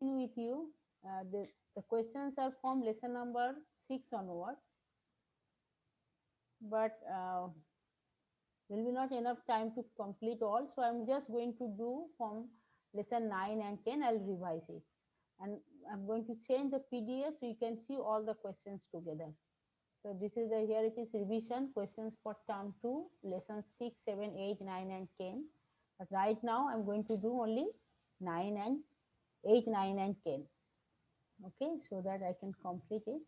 discussing with you. The questions are from lesson number 6 onwards, but there will be not enough time to complete all. So I'm just going to do from lesson 9 and 10. I'll revise it. And I'm going to send the PDF so you can see all the questions together. So this is the, here it is revision questions for term 2, lesson 6, 7, 8, 9 and 10. But right now I'm going to do only 9 and 8, 9 and 10. Okay, so that I can complete it.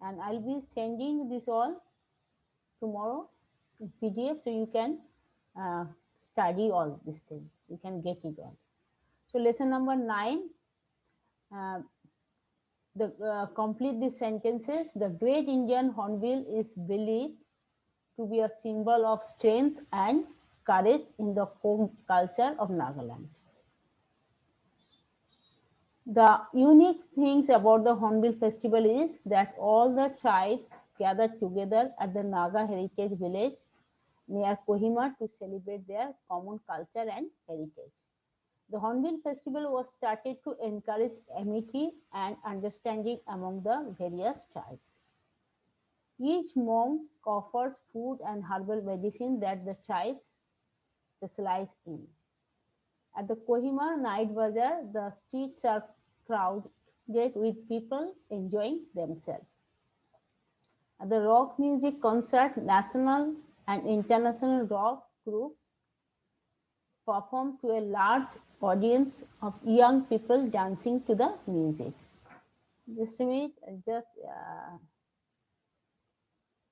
And I'll be sending this all tomorrow in PDF so you can study all these things. You can get it all. So lesson number 9, complete the sentences. The great Indian hornbill is believed to be a symbol of strength and courage in the folk culture of Nagaland. The unique things about the Hornbill Festival is that all the tribes gather together at the Naga Heritage Village near Kohima to celebrate their common culture and heritage. The Hornbill Festival was started to encourage amity and understanding among the various tribes. Each monk offers food and herbal medicine that the tribes specialize in. At the Kohima Night Bazaar, the streets are crowded with people enjoying themselves. At the rock music concert, national and international rock groups perform to a large audience of young people dancing to the music. Just a minute,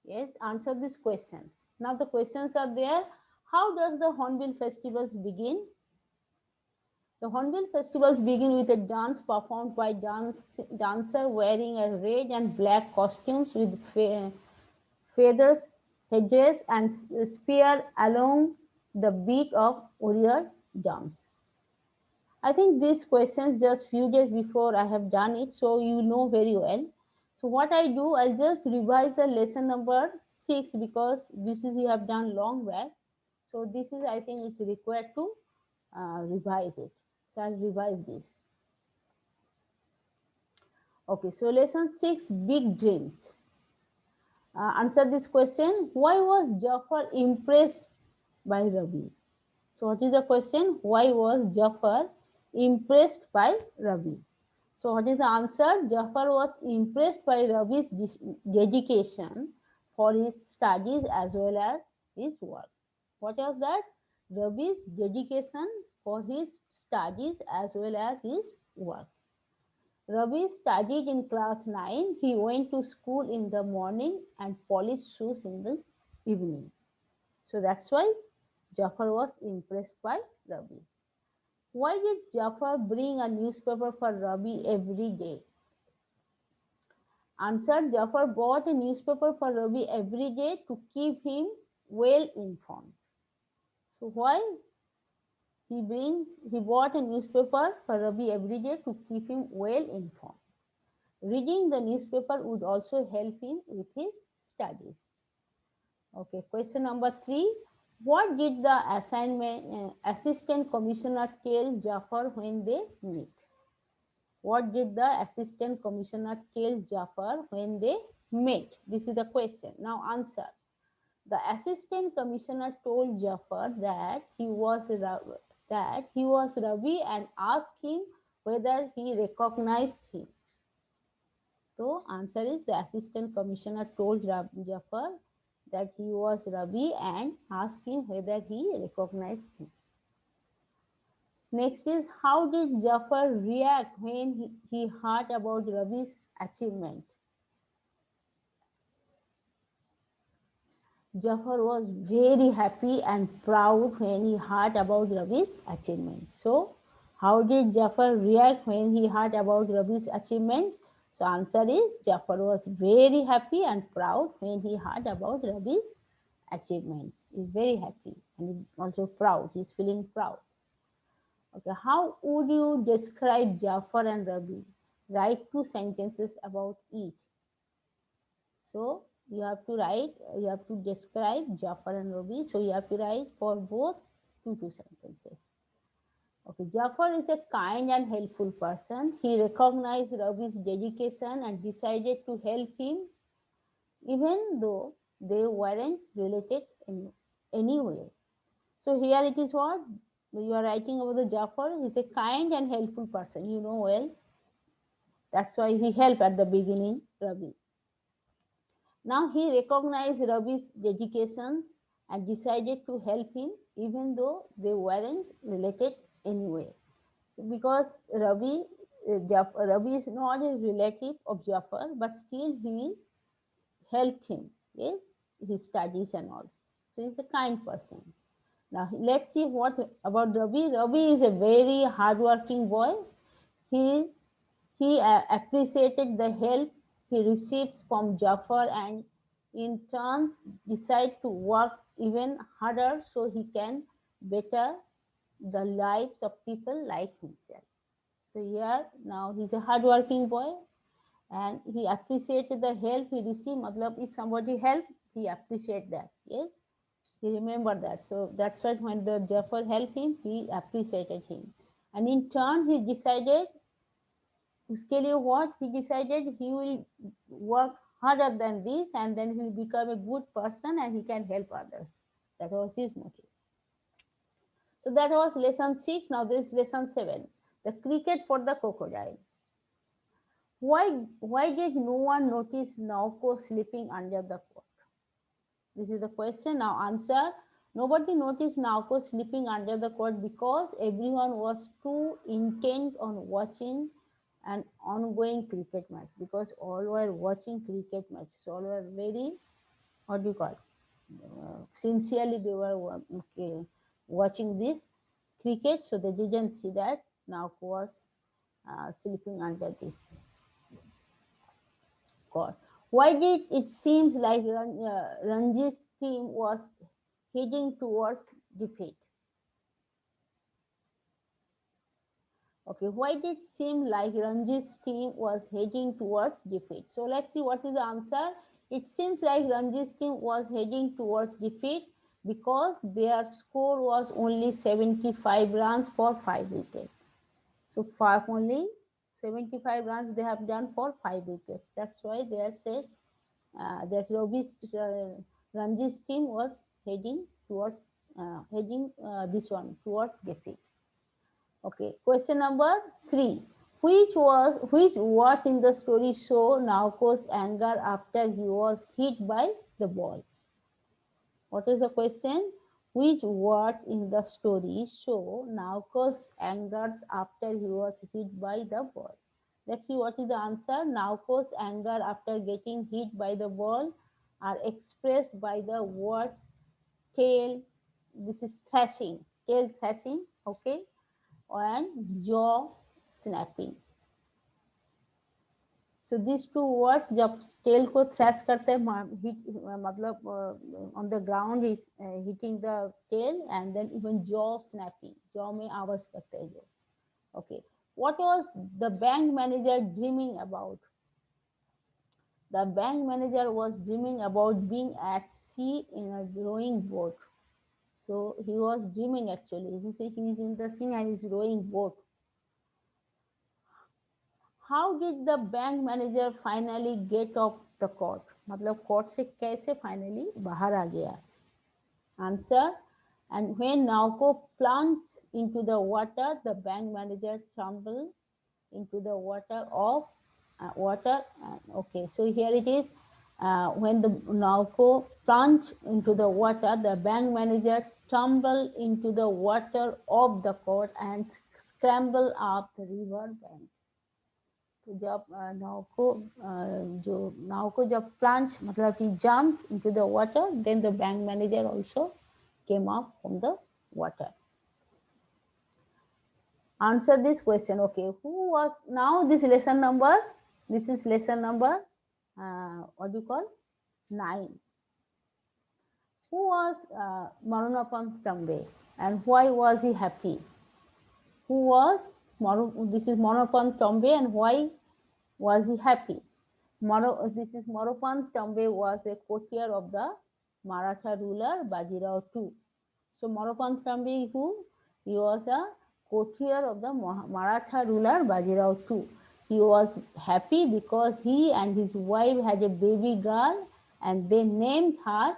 yes, answer these questions. Now the questions are there. How does the Hornbill festivals begin? The Hornbill festivals begin with a dance performed by dancer wearing a red and black costumes with feathers, headdress, and spear along the beat of warrior drums. I think these questions just few days before I have done it, so you know very well. So what I do, I just revise the lesson number 6 because this is you have done long back. So this is I think it's required to revise it. So I'll revise this. Okay, so lesson 6, big dreams. Answer this question. Why was Jafar impressed by Ravi? So what is the question? Why was Jafar impressed by Ravi? So what is the answer? Jafar was impressed by Ravi's dedication for his studies as well as his work. What was that? Ravi's dedication for his studies as well as his work. Ravi studied in class 9. He went to school in the morning and polished shoes in the evening. So that's why Jafar was impressed by Ravi. Why did Jafar bring a newspaper for Ravi every day? Answer, Jafar bought a newspaper for Ravi every day to keep him well informed. So why? He bought a newspaper for Ravi every day to keep him well informed. Reading the newspaper would also help him with his studies. Okay, question number 3. What did the assistant commissioner tell Jafar when they meet? What did the assistant commissioner tell Jafar when they met? This is the question. Now answer. The assistant commissioner told Jafar that he was Ravi and asked him whether he recognized him. So answer is the assistant commissioner told Jafar that he was Ravi and asked him whether he recognized him. Next is, how did Jafar react when he heard about Ravi's achievement? Jafar was very happy and proud when he heard about Ravi's achievement. So, how did Jafar react when he heard about Ravi's achievements? So, answer is Jafar was very happy and proud when he heard about Ravi's achievements. He's very happy and also proud. He's feeling proud. Okay, how would you describe Jafar and Ravi? Write 2 sentences about each. So you have to describe Jafar and Ravi. So you have to write for both 2 sentences. Okay, Jafar is a kind and helpful person. He recognized Ravi's dedication and decided to help him, even though they weren't related in any way. So here it is what you are writing about the Jafar. He's a kind and helpful person. You know well. That's why he helped at the beginning, Ravi. Now he recognized Ravi's dedications and decided to help him, even though they weren't related anyway. So because Ravi is not a relative of Jafar, but still he helped him, yes, his studies and all. So he's a kind person. Now let's see what about Ravi. Ravi is a very hardworking boy. He he appreciated the help he receives from Jafar and in turn decide to work even harder so he can better the lives of people like himself. So here now he's a hardworking boy and he appreciated the help he received. Matlab, if somebody helped, he appreciate that. Yes, he remembered that. So that's why when the Jafar helped him, he appreciated him. And in turn, he decided, उसके लिए what he decided he will work harder than this and then he'll become a good person and he can help others. That was his motive. So that was lesson 6. Now this is lesson 7. The cricket for the crocodile. Why did no one notice Naoko sleeping under the cot? This is the question. Now answer. Nobody noticed Naoko sleeping under the cot because everyone was too intent on watching an ongoing cricket match, because all were watching cricket match. So all were very, what do you call, sincerely they were watching this cricket. So they didn't see that Naoko was sleeping under this cot. Why did it seem like Ranji's team was heading towards defeat? Okay, why did it seem like Ranji's team was heading towards defeat? So let's see what is the answer. It seems like Ranji's team was heading towards defeat because their score was only 75 runs for 5 wickets. So only 75 runs they have done for 5 wickets. That's why they have said that Ranji's team was heading towards this one towards defeat. Okay, question number 3. Which words in the story show Naoko's anger after he was hit by the ball? What is the question? Which words in the story show Naoko's anger after he was hit by the ball? Let's see what is the answer. Naoko's anger after getting hit by the ball are expressed by the words tail, this is thrashing, tail thrashing, okay, and jaw snapping. So these two words, जब tail को thrash करते हैं, hit, मतलब on the ground is hitting the tail, and then even jaw snapping, jaw में आवाज करते हैं जो. Okay, what was the bank manager dreaming about? The bank manager was dreaming about being at sea in a rowing boat. So he was dreaming actually. He is in the sea and is rowing boat. How did the bank manager finally get off the court? मतलब court से कैसे finally बाहर आ गया? Answer. And when Naoko plunged into the water, the bank manager tumbled into the water of water. Okay, so here it is. When the Naoko plunged into the water, the bank manager tumbled into the water of the court and scrambled up the river bank. तो जब नाव को जब plunge मतलब he jumped into the water, then the bank manager also came up from the water. Answer this question. Okay, who was now this lesson number? This is lesson number what do you call 9. Who was Marunappan Tambe and why was he happy? Who was this is Marunappan Tambe and why was he happy? This is Moropant Tambe was a courtier of the Maratha ruler Bajirao II. So Moropant Tambe, who he was a courtier of the Maratha ruler Bajirao II. He was happy because he and his wife had a baby girl and they named her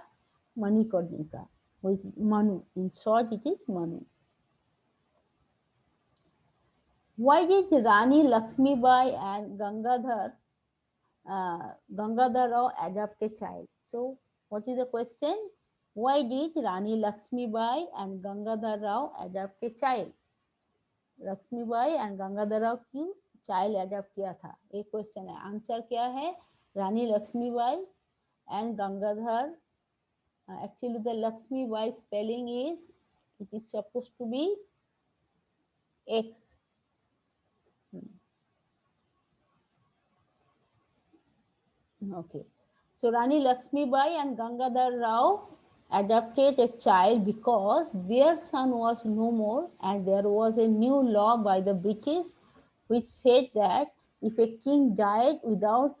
Manikarnika, who is Manu. In short, it is Manu. Why did Rani Lakshmi Bai and Gangadhar Rao adopt a child? So, what is the question? Why did Rani Lakshmi Bai and Gangadhar Rao adopt a child? Lakshmi Bai and Gangadhar Rao क्यों child adopt किया था, एक question है. Answer क्या है? Rani Lakshmibai and Gangadhar, actually the Lakshmi Bai spelling is, it is supposed to be X. Okay, so Rani Lakshmi Bai and Gangadhar Rao adopted a child because their son was no more and there was a new law by the British which said that if a king died without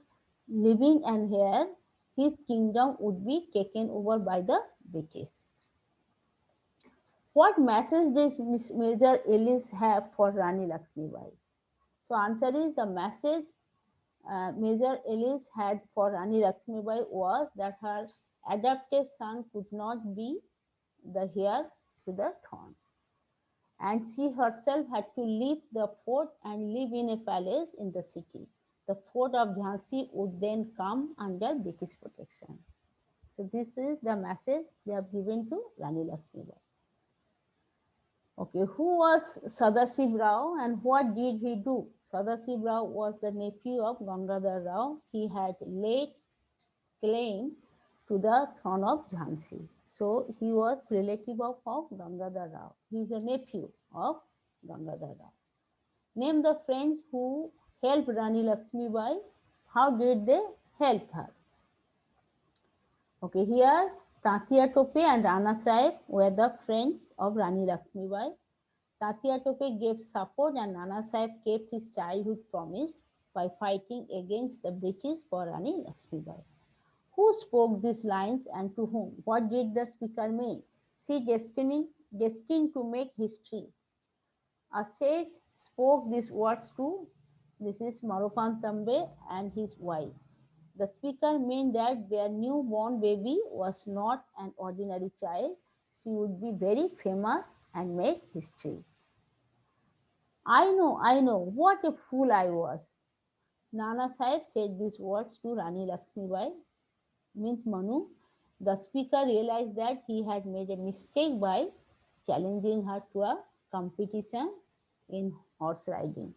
leaving an heir, his kingdom would be taken over by the British. What message does Major Ellis have for Rani Lakshmi Bai? So answer is the message Major Ellis had for Rani Lakshmi Bai was that her adopted son could not be the heir to the throne, and she herself had to leave the fort and live in a palace in the city. The fort of Jhansi would then come under British protection. So this is the message they have given to Rani Lakshmi Bai. Okay, who was Sadashiv Rao and what did he do? Sadashiv Rao was the nephew of Gangadhar Rao. He had laid claim to the throne of Jhansi. So he was relative of Gangadhar Rao. He is a nephew of Gangadhar Rao. Name the friends who helped Rani Lakshmi Bai. How did they help her? Okay, here Tatia Tope and Rana Sahib were the friends of Rani Lakshmi Bai. Tatia Tope gave support and Nana Sahib kept his childhood promise by fighting against the British for Rani Lakshmi Bai. Who spoke these lines and to whom? What did the speaker mean? She destined to make history. A sage spoke these words to, this is Marufan Tambe and his wife. The speaker meant that their newborn baby was not an ordinary child. She would be very famous and make history. I know, what a fool I was. Nana Sahib said these words to Rani Lakshmi Bai, means Manu. The speaker realized that he had made a mistake by challenging her to a competition in horse riding.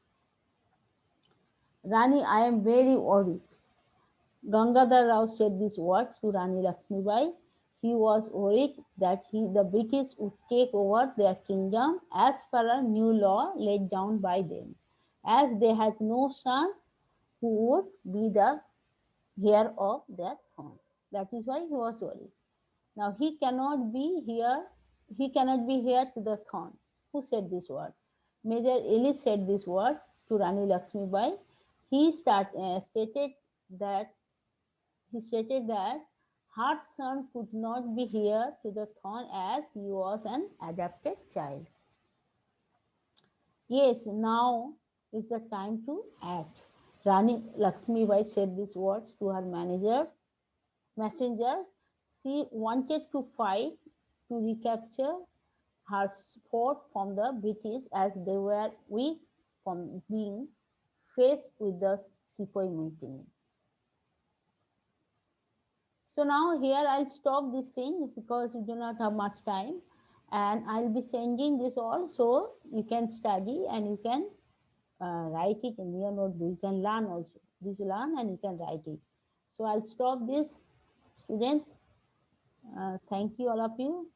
Rani, I am very worried. Gangadhar Rao said these words to Rani Lakshmi Bai. He was worried that the British would take over their kingdom as per a new law laid down by them, as they had no son who would be the heir of their throne. That is why he was worried. Now he cannot be here to the throne. Who said this word? Major Ellis said these words to Rani Lakshmi Bai. He stated that her son could not be heir to the throne as he was an adopted child. Yes, now is the time to act. Rani Lakshmi Bai said these words to her messenger. She wanted to fight to recapture her fort from the British as they were weak from being faced with the Sepoy mutiny. So now here I'll stop this thing because we do not have much time, and I'll be sending this all so you can study and you can write it in your notebook. You can learn also. This learn and you can write it. So I'll stop this, students. Thank you all of you.